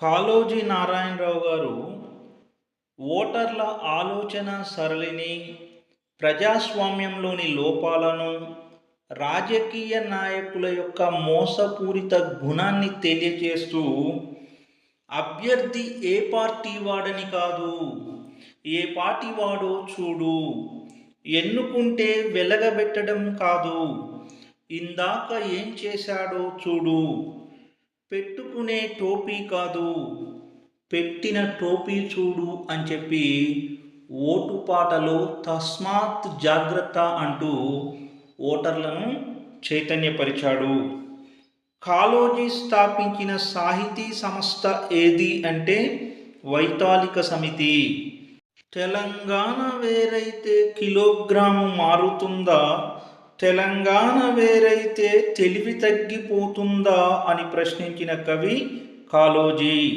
కాళోజీ నారాయణరావు గారు ఓటర్ల ఆలోచన సరళిని, ప్రజాస్వామ్యంలోని లోపాలను, రాజకీయ నాయకుల యొక్క మోసపూరిత గుణాన్ని తెలియజేస్తూ, అభ్యర్థి ఏ పార్టీ వాడని కాదు, ఏ పార్టీ వాడో చూడు, ఎన్నుకుంటే వెలగబెట్టడం కాదు, ఇందాక ఏం చేశాడో చూడు, పెట్టుకునే టోపీ కాదు, పెట్టిన టోపీ చూడు అని చెప్పి ఓటు పాటలో తస్మాత్ జాగ్రత్త అంటూ ఓటర్లను చైతన్యపరిచాడు. కాళోజీ స్థాపించిన సాహితీ సంస్థ ఏది అంటే వైతాళిక సమితి. తెలంగాణ వేరైతే కిలోగ్రాము మారుతుందా, తెలంగాణ వేరైతే తెలివి తగ్గిపోతుందా అని ప్రశ్నించిన కవి కాళోజీ.